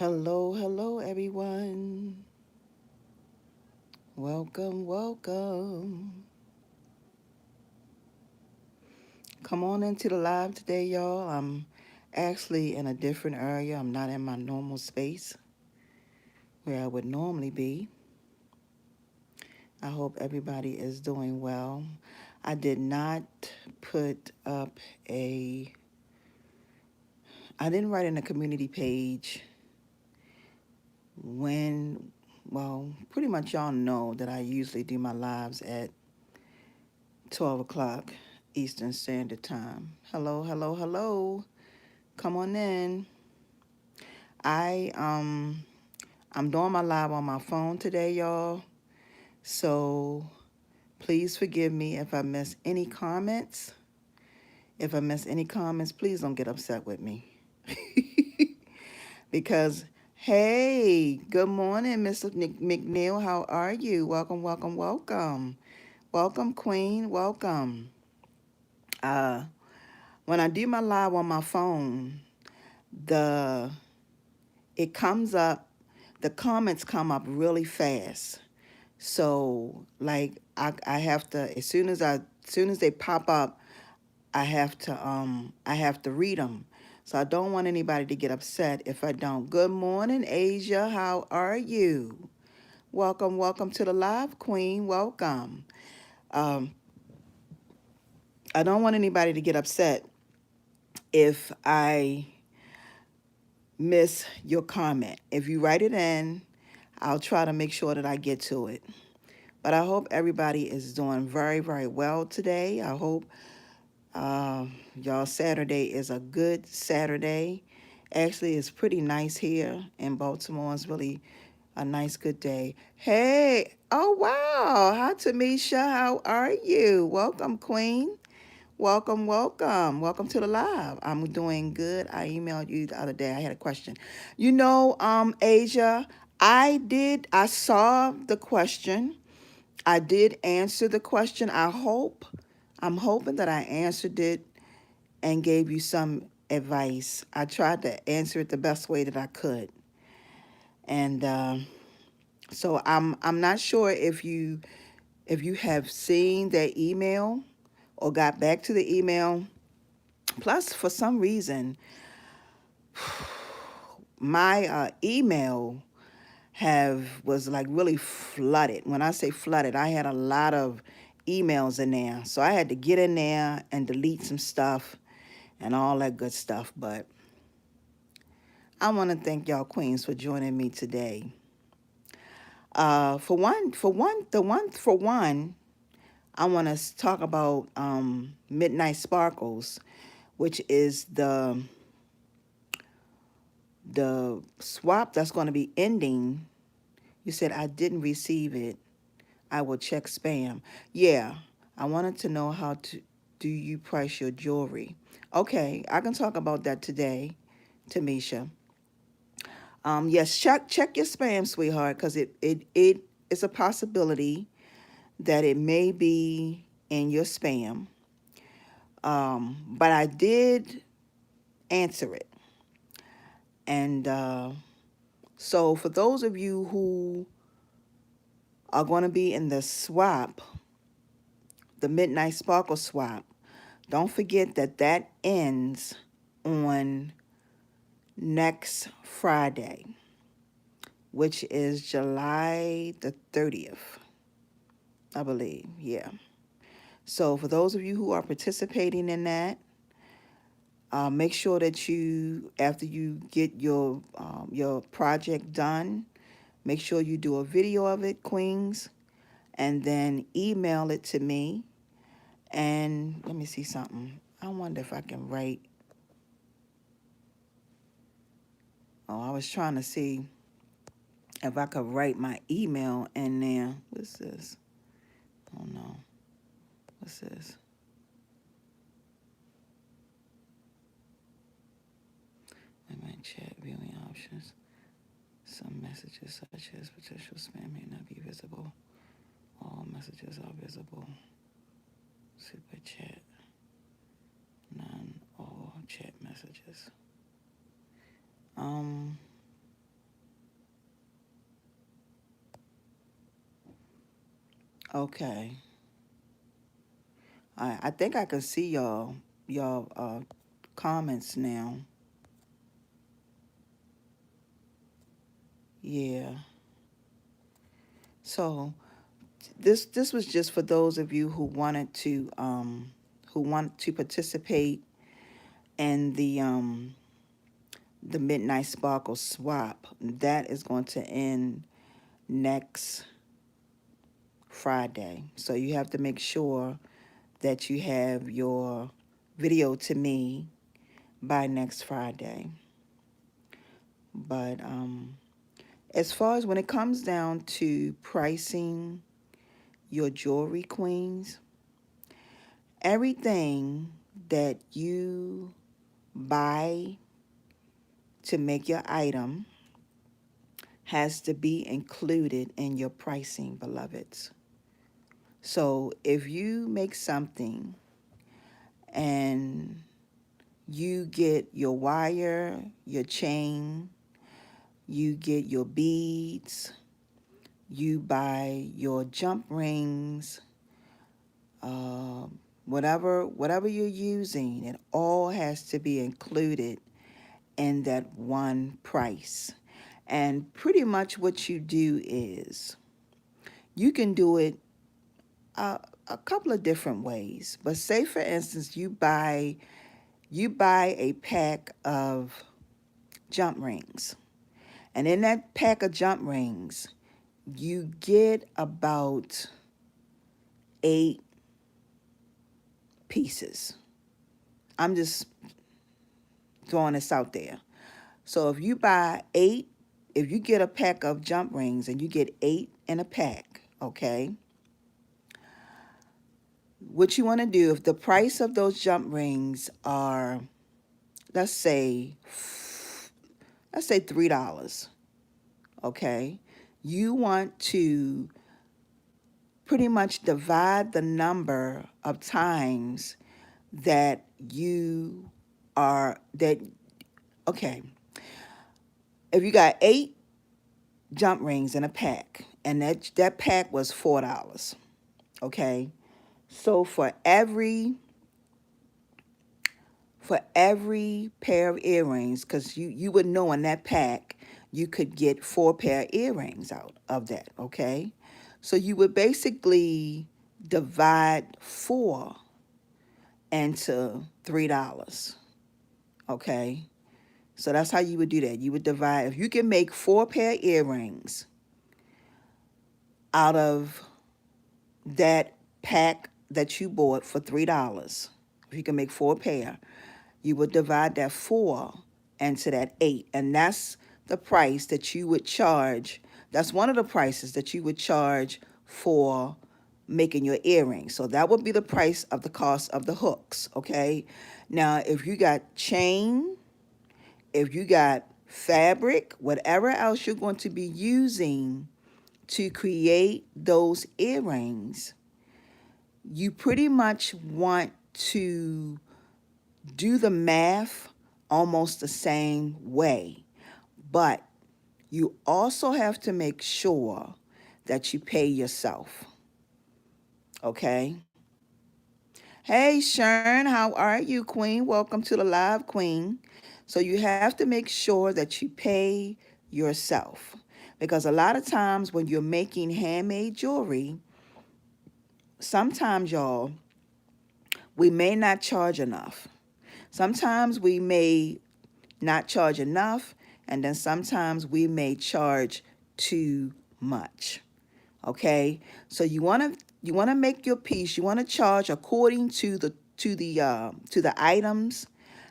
Hello, hello, everyone. Welcome, welcome. Come on into the live today, y'all. I'm actually in a different area. I'm not in my normal space where I would normally be. I hope everybody is doing well. I did not put up a, I didn't write in a community page when, well, pretty much y'all know that I usually do my lives at 12 o'clock Eastern Standard Time. Hello, hello, hello. Come on in. I I'm doing my live on my phone today, y'all. So please forgive me if I miss any comments. If I miss any comments, please don't get upset with me. Because hey, good morning, Mr. McNeil. How are you? Welcome, welcome, welcome. Welcome, Queen. Welcome. Uh when I do my live on my phone, the it comes up, the comments come up really fast. So like I have to, as soon as they pop up, I have to read them. So I don't want anybody to get upset if I don't. Good morning, Asia. How are you? Welcome, welcome to the live, Queen. Welcome. Um, I don't want anybody to get upset if I miss your comment. If you write it in, I'll try to make sure that I get to it. But I hope everybody is doing very, very well today. I hope y'all Saturday is a good Saturday. Actually, it's pretty nice here in Baltimore. It's really a nice, good day. Hey, oh wow. Hi, Tamisha. How are you? Welcome, Queen. Welcome, welcome. Welcome to the live. I'm doing good. I emailed you the other day. I had a question. Asia, I saw the question. I did answer the question. I'm hoping that I answered it and gave you some advice. I tried to answer it the best way that I could. And so I'm not sure if you have seen that email or got back to the email. Plus, for some reason, my email have was like really flooded. When I say flooded, I had a lot of emails in there. So I had to get in there and delete some stuff and all that good stuff. But I want to thank y'all queens for joining me today. For one, I want to talk about Midnight Sparkles, which is the swap that's going to be ending. You said I didn't receive it. I will check spam. Yeah, I wanted to know how to do you price your jewelry. Okay, I can talk about that today, Tamisha. Yes, check your spam, sweetheart, because it is a possibility that it may be in your spam. But I did answer it, and so for those of you who are going to be in the swap, the Midnight Sparkle swap, don't forget that that ends on next Friday, which is July the 30th, I believe. Yeah. So for those of you who are participating in that, make sure that you, after you get your project done, make sure you do a video of it, queens, and then email it to me. And let me see something. I wonder if I can write. Oh, I was trying to see if I could write my email in there. What's this? Oh no. What's this? Wait a minute, chat viewing options. Some messages such as potential spam may not be visible. All messages are visible. Super chat. None all chat messages. Um Okay. I think I can see y'all comments now. Yeah. So this was just for those of you who want to participate in the Midnight Sparkle swap. That is going to end next Friday. So you have to make sure that you have your video to me by next Friday. But as far as when it comes down to pricing your jewelry, queens, everything that you buy to make your item has to be included in your pricing, beloveds. So if you make something and you get your wire, your chain, you get your beads, you buy your jump rings, uh, whatever you're using, it all has to be included in that one price. And pretty much what you do is you can do it uh, a couple of different ways. But say for instance you buy a pack of jump rings. And in that pack of jump rings, you get about 8 pieces. I'm just throwing this out there. So if you get a pack of jump rings and you get 8 in a pack, okay? What you want to do, if the price of those jump rings are, let's say, $3, okay? You want to pretty much divide the number of times that you are, that, okay, if you got 8 jump rings in a pack, and that pack was $4, okay? So for every pair of earrings, because you would know in that pack you could get 4 pair of earrings out of that, okay? So you would basically divide 4 into $3, okay? So that's how you would do that. You would divide, if you can make 4 pair of earrings out of that pack that you bought for $3, if you can make 4 pair, you would divide that 4 into that 8. And that's the price that you would charge. That's one of the prices that you would charge for making your earrings. So that would be the price of the cost of the hooks, okay? Now, if you got chain, if you got fabric, whatever else you're going to be using to create those earrings, you pretty much want to do the math almost the same way. But you also have to make sure that you pay yourself, okay? Hey, Sharon, how are you, Queen? Welcome to the live, Queen. So you have to make sure that you pay yourself. Because a lot of times when you're making handmade jewelry, sometimes, y'all, we may not charge enough. Sometimes we may not charge enough, and then sometimes we may charge too much. Okay, so you want to make your piece. You want to charge according to the items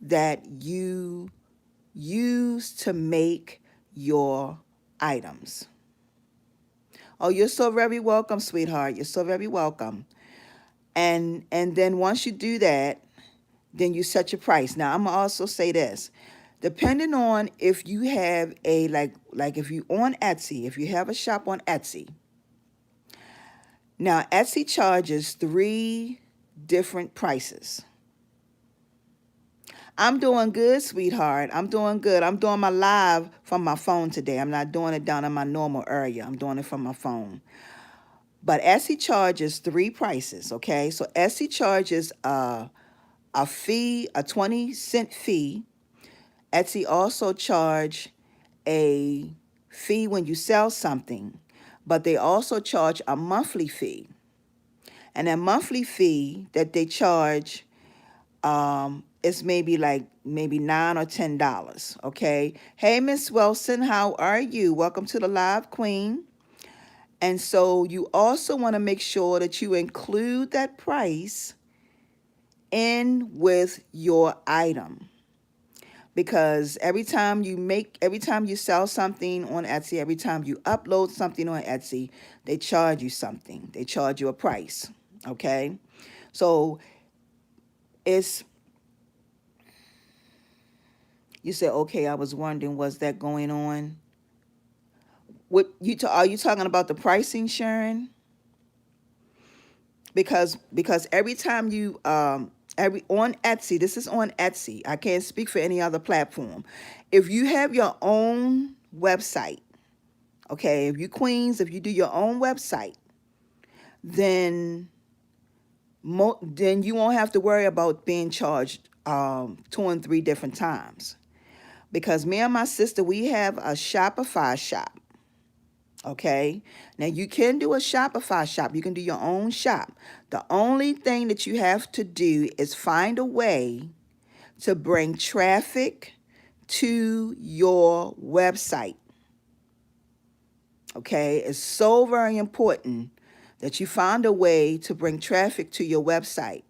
that you use to make your items. Oh, you're so very welcome, sweetheart. You're so very welcome. And then once you do that, then you set your price. Now, I'm gonna also say this. Depending on if you have a like if you on Etsy, if you have a shop on Etsy. Now, Etsy charges 3 different prices. I'm doing good, sweetheart. I'm doing good. I'm doing my live from my phone today. I'm not doing it down in my normal area. I'm doing it from my phone. But Etsy charges three prices, okay? So Etsy charges a fee, a 20-cent fee. Etsy also charge a fee when you sell something, but they also charge a monthly fee. And that monthly fee that they charge is maybe $9 or $10. Okay. Hey, Miss Wilson, how are you? Welcome to the live, Queen. And so you also want to make sure that you include that price in with your item. Because every time you sell something on Etsy, every time you upload something on Etsy, they charge you something. They charge you a price. Okay. So it's, you said, okay, I was wondering, was that going on? Are you talking about the pricing, Sharon? Because every time you every on Etsy, this is on Etsy. I can't speak for any other platform. If you have your own website, okay, if you queens, if you do your own website, then then you won't have to worry about being charged 2 and 3 different times. Because me and my sister, we have a Shopify shop. Okay. Now you can do a Shopify shop. You can do your own shop. The only thing that you have to do is find a way to bring traffic to your website. Okay. It's so very important that you find a way to bring traffic to your website.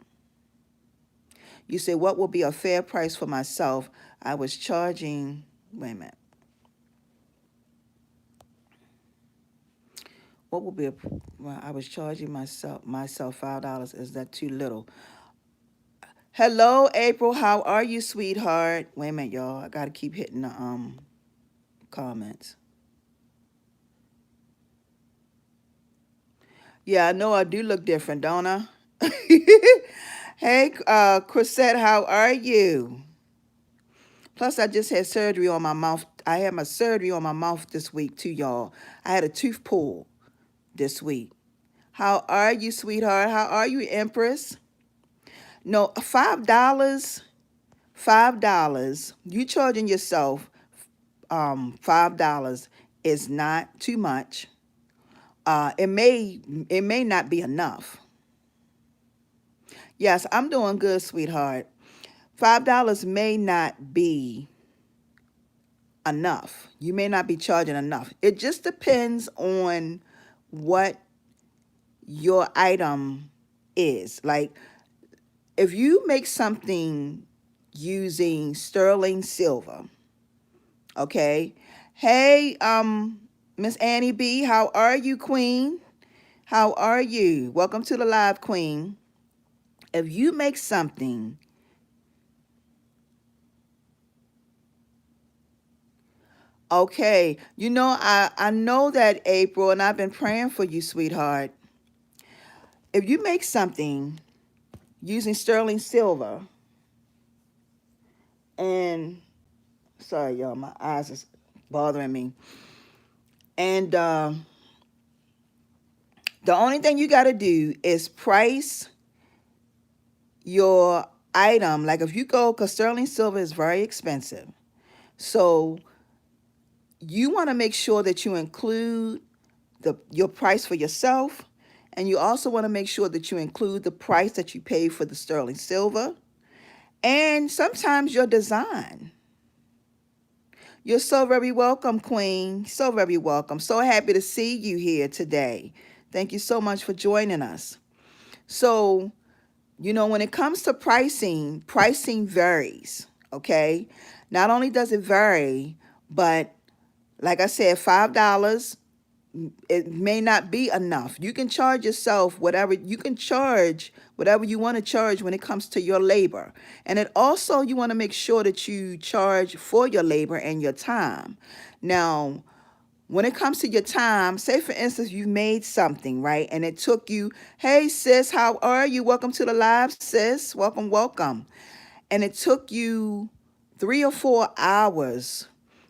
You say, what will be a fair price for myself? I was charging, wait a minute. What will be well, I was charging myself $5. Is that too little? Hello, April. How are you, sweetheart? Wait a minute, y'all. I gotta keep hitting the comments. Yeah, I know I do look different, don't I? Hey, Chrisette, how are you? Plus, I just had surgery on my mouth. I had my surgery on my mouth this week too, y'all. I had a tooth pull this week. How are you, sweetheart? How are you, Empress? No, $5. $5. You charging yourself $5 is not too much. It may not be enough. Yes, I'm doing good, sweetheart. $5 may not be enough. You may not be charging enough. It just depends on what your item is. Like, if you make something using sterling silver, okay? Hey, Miss Annie B, how are you, Queen? How are you? Welcome to the live, Queen. If you make something, okay, I know that, April, and I've been praying for you, sweetheart. If you make something using sterling silver, and sorry, y'all, my eyes is bothering me. And the only thing you got to do is price your item. Like if you go, because sterling silver is very expensive. So you want to make sure that you include your price for yourself. And you also want to make sure that you include the price that you pay for the sterling silver. And sometimes your design. You're so very welcome, Queen. So very welcome. So happy to see you here today. Thank you so much for joining us. So, when it comes to pricing varies, okay? Not only does it vary, but like I said, $5, it may not be enough. You can charge yourself whatever you want to charge when it comes to your labor. And it also, you want to make sure that you charge for your labor and your time. Now, when it comes to your time, say for instance, you made something, right? And it took you, hey sis, how are you? Welcome to the live, sis. Welcome, welcome. And it took you 3 or 4 hours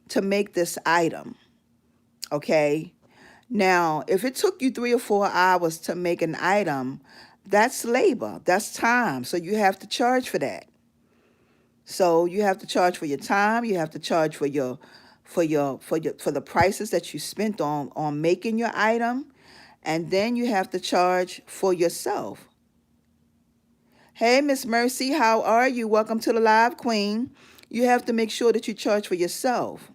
to make this item, okay? Now, if it took you 3 or 4 hours to make an item, that's labor, that's time. So you have to charge for that. So you have to charge for your time, you have to charge for the prices that you spent on making your item, and then you have to charge for yourself. Hey, Miss Mercy, how are you? Welcome to the live, Queen. You have to make sure that you charge for yourself.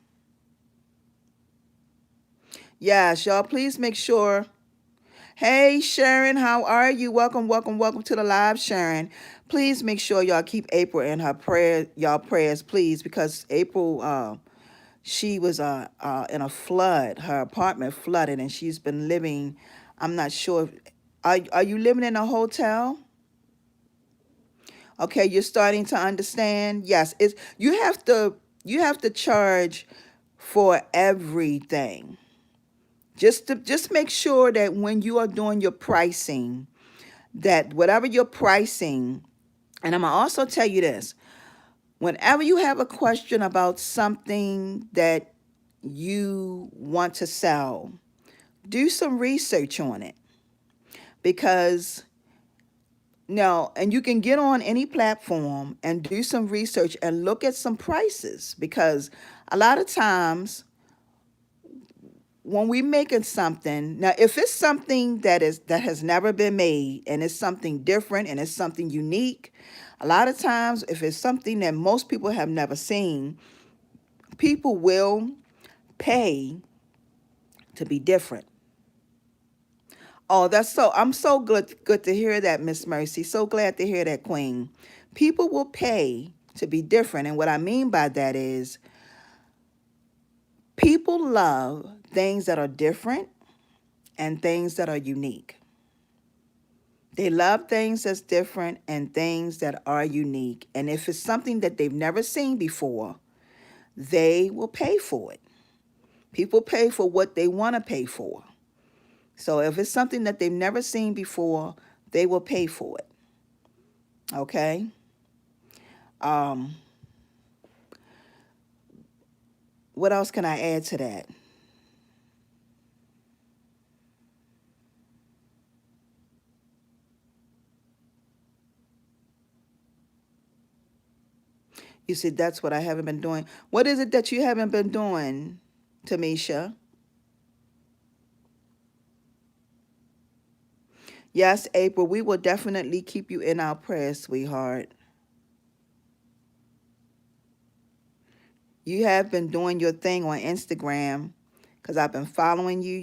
Yes, y'all, please make sure. Hey, Sharon, how are you? Welcome, welcome, welcome to the live, Sharon. Please make sure y'all keep April in her prayer, y'all prayers, please, because April, she was in a flood. Her apartment flooded, and she's been living. I'm not sure. Are you living in a hotel? Okay, you're starting to understand. Yes, it's you have to charge for everything. Just make sure that when you are doing your pricing, that whatever you're pricing, and I'm gonna also tell you this, whenever you have a question about something that you want to sell, do some research on it, because no, and you can get on any platform and do some research and look at some prices, because a lot of times when we making something, now if it's something that has never been made and it's something different and it's something unique, a lot of times if it's something that most people have never seen, people will pay to be different. Oh, I'm so good to hear that, Miss Mercy. So glad to hear that, Queen. People will pay to be different. And what I mean by that is people love things that are different and things that are unique. They love things that's different and things that are unique. And if it's something that they've never seen before, they will pay for it. People pay for what they want to pay for. So if it's something that they've never seen before, they will pay for it. Okay? Um, what else can I add to that? You said that's what I haven't been doing. What is it that you haven't been doing, Tamisha? Yes, April, we will definitely keep you in our prayers, sweetheart. You have been doing your thing on Instagram because I've been following you.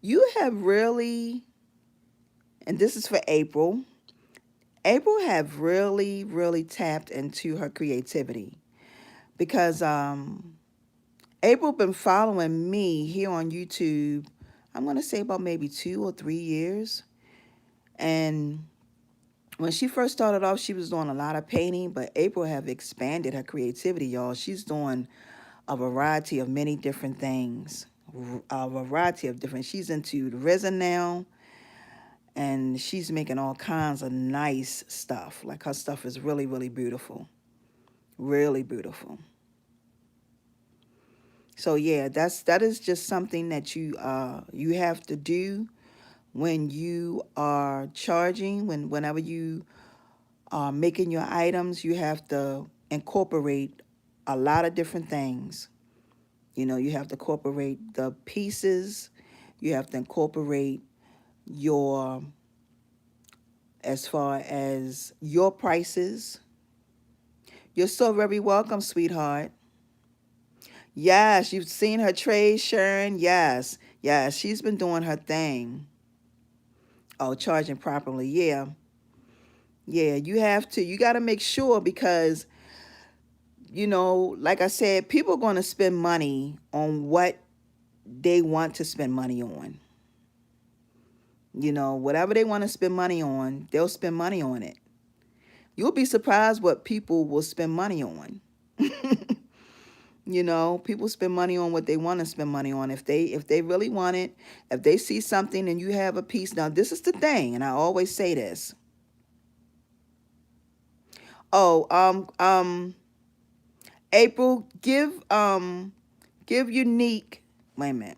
You have really, and this is for April. April have really, really tapped into her creativity, because April been following me here on YouTube. I'm gonna say about maybe 2 or 3 years, and when she first started off, she was doing a lot of painting, but April have expanded her creativity, y'all. She's doing a variety of many different things. A variety of different. She's into the resin now, and she's making all kinds of nice stuff. Like, her stuff is really, really beautiful. Really beautiful. So yeah, that is just something that you have to do when you are charging, whenever you are making your items, you have to incorporate a lot of different things. You have to incorporate the pieces, you have to incorporate your, as far as your prices. You're so very welcome, sweetheart. Yes, you've seen her trade, Sharon. Yes, yes, she's been doing her thing. Oh, charging properly. Yeah, yeah, you have to. You got to make sure, because, like I said, people are going to spend money on what they want to spend money on. Whatever they want to spend money on, they'll spend money on it. You'll be surprised what people will spend money on. People spend money on what they want to spend money on. If they really want it, if they see something and you have a piece. Now, this is the thing, and I always say this. Oh, April, give Unique. Wait a minute.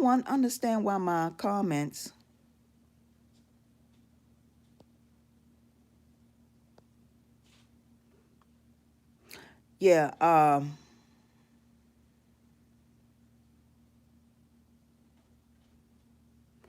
don't understand why my comments. Yeah,